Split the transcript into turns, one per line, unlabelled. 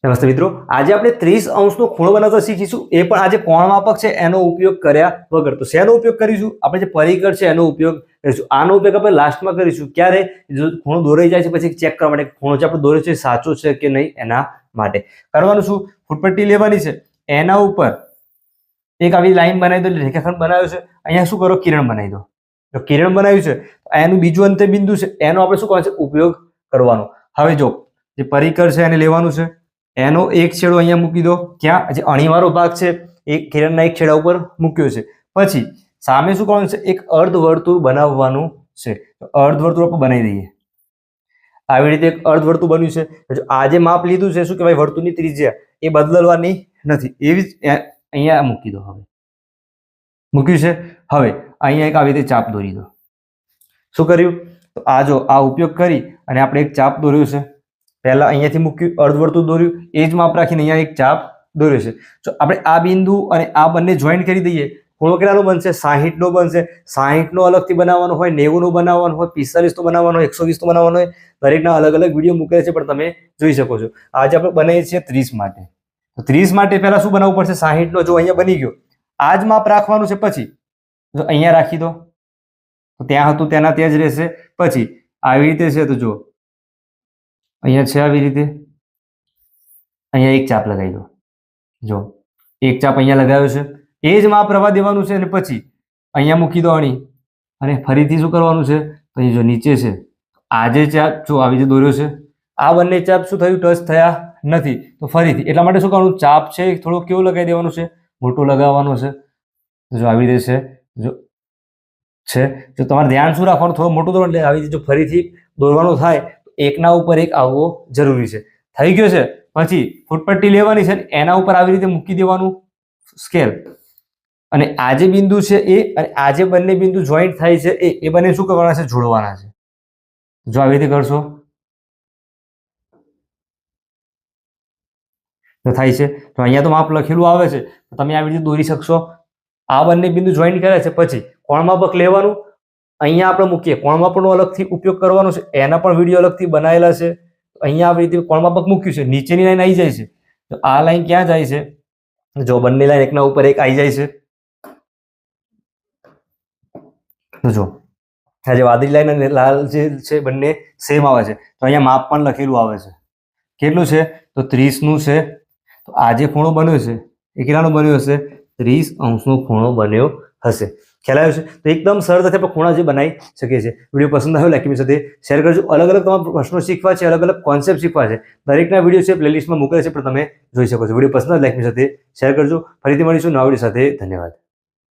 નમસ્તે મિત્રો, આજે આપણે 30 અંશનો ખૂણો બનાવતા શીખીશું. એ પણ આજે કોણ માપક છે એનો ઉપયોગ કર્યા વગર. તો શેનો ઉપયોગ કરીશું? આપણે જે પરિકર છે એનો ઉપયોગ કરીશું. આનો ઉપયોગ આપણે લાસ્ટમાં કરીશું. ક્યારે? જો ખૂણો દોરાઈ જાય છે પછી ચેક કરવા માટે ખૂણો જે આપણે દોર્યો છે સાચો છે કે નહીં એના માટે. કરવાનું શું? ફૂટપટ્ટી લેવાની છે, એના ઉપર એક આવી લાઈન બનાવી દો, રેખાખંડ બનાવ્યો છે. અહીંયા શું કરો? કિરણ બનાવી દો. તો કિરણ બનાવ્યું છે, એનું બીજું અંતે બિંદુ છે, એનો આપણે શું કરવાનું છે? ઉપયોગ કરવાનો. હવે જો જે પરિકર છે એને લેવાનું છે, એનો એક છેડો અહીંયા મૂકી દો. ક્યાં? જે અણીવાળો ભાગ છે એ કિરણના એક છેડા ઉપર મૂક્યો છે. પછી સામે શું કરવાનું છે? એક અર્ધવર્તુળ બનાવવાનું છે. તો અર્ધવર્તુળ આપણે બનાવી દઈએ. આવી રીતે એક અર્ધવર્તુળ બન્યું છે. આ જે માપ લીધું છે શું કહેવાય? વર્તુળની ત્રિજ્યા એ બદલવાની નથી. એવી જ અહીંયા મૂકી દો. હવે મૂક્યું છે. હવે અહીંયા એક આવી રીતે ચાપ દોરી દો. શું કર્યું? તો આ જો આ ઉપયોગ કરી અને આપણે એક ચાપ દોર્યો છે. પહેલા અહીંયાથી મૂક્યું, અર્ધવર્તુળ દોર્યું, એ જ માપ રાખીને અહીંયા એક ચાપ દોર્યો છે. જો આપણે આ બિંદુ અને આ બંને જોઈન્ટ કરી દઈએ, ખૂણો કેટલાનો બનશે? 60 નો બનશે. 60 નો અલગથી બનાવવાનો હોય, 90 નો બનાવવાનો હોય, 45 નો બનાવવાનો હોય, 120 નો બનાવવાનો હોય. દરેકના અલગ અલગ વિડીયો મૂકેલા છે પણ તમે જોઈ શકો છો. આજે આપણે બનાવીએ છીએ 30 માટે. તો 30 માટે પહેલા શું બનાવવું પડશે? 60 નો જો અહીંયા બની ગયો, આ જ માપ રાખવાનું છે. પછી જો અહીંયા રાખી દો તો ત્યાં હતું તેના ત્યાં જ રહેશે. પછી આવી રીતે છે તો જો અહીંયા છે આવી રીતે, અહીંયા એક ચાપ લગાવી દો. જો એક ચાપ અહીંયા લગાવ્યો છે, એ જ માપ રવા દેવાનું છે. અને પછી અહીંયા મૂકી દો અણી, અને ફરીથી શું કરવાનું છે? તો અહીં જો નીચે છે આ જે ચાપ જો આવી રીતે દોર્યો છે, આ બંને ચાપ શું થયું? ટચ થયા નથી. તો ફરીથી એટલા માટે શું કરવાનું? ચાપ છે થોડો કેવો લગાવી દેવાનો છે? મોટો લગાવવાનો છે. જો આવી રીતે છે જો તમારે ધ્યાન શું રાખવાનું? થોડો મોટો દોરો. એટલે આવી રીતે જો ફરીથી દોરવાનું થાય એકના ઉપર એક આવવો જરૂરી છે. થઈ ગયો છે. પછી ફૂટપટ્ટી લેવાની છે, એના ઉપર આવી રીતે મૂકી દેવાનું સ્કેલ. અને આ જે બિંદુ છે એ અને આ જે બંને બિંદુ જોઈન્ટ થાય છે એ બંને શું કરવાના છે? જોડવાના છે. જો આવી રીતે કરશો તો થાય છે. તો અહીંયા તો માપ લખેલું આવે છે, તો તમે આવી રીતે દોરી શકશો. આ બંને બિંદુ જોઈન્ટ કર્યા છે. પછી કોણ માપક લેવાનું, અહીંયા આપણે મૂકીએ. કોણ માપકનો અલગથી ઉપયોગ કરવાનો છે, એના પણ વિડીયો અલગથી બનાવેલા છે. અહીંયા આવી રીતે કોણ માપક મૂક્યું છે, નીચેની લાઈન આવી જાય છે. તો આ લાઈન ક્યાં જાય છે? જો બંને લાઈન એકના ઉપર એક આવી જાય છે. તો જો આ જે વાદળી લાઈન અને લાલ જે છે બંને સેમ આવે છે. તો અહીંયા માપ પણ લખેલું આવે છે. કેટલું છે? તો 30 નું છે. તો આ જે ખૂણો બન્યો છે એ કેટલાનો બન્યો હશે? 30 અંશનો ખૂણો બન્યો હશે. ખ્યાલ આવ્યો છે? તો એકદમ સરળતાથી આપણે ખૂણા જે બનાવી શકીએ છીએ. વિડીયો પસંદ આવ્યો લાઈક સાથે શેર કરજો. અલગ અલગ તમારા પ્રશ્નો શીખવા છે, અલગ અલગ કોન્સેપ્ટ શીખવા છે. દરેકના વિડીયો છે પ્લેલિસ્ટમાં મૂકેલા છે પણ તમે જોઈ શકો છો. વિડીયો પસંદ આવે લાઈક સાથે શેર કરજો. ફરીથી મળીશું નવા વિડીયો સાથે. ધન્યવાદ.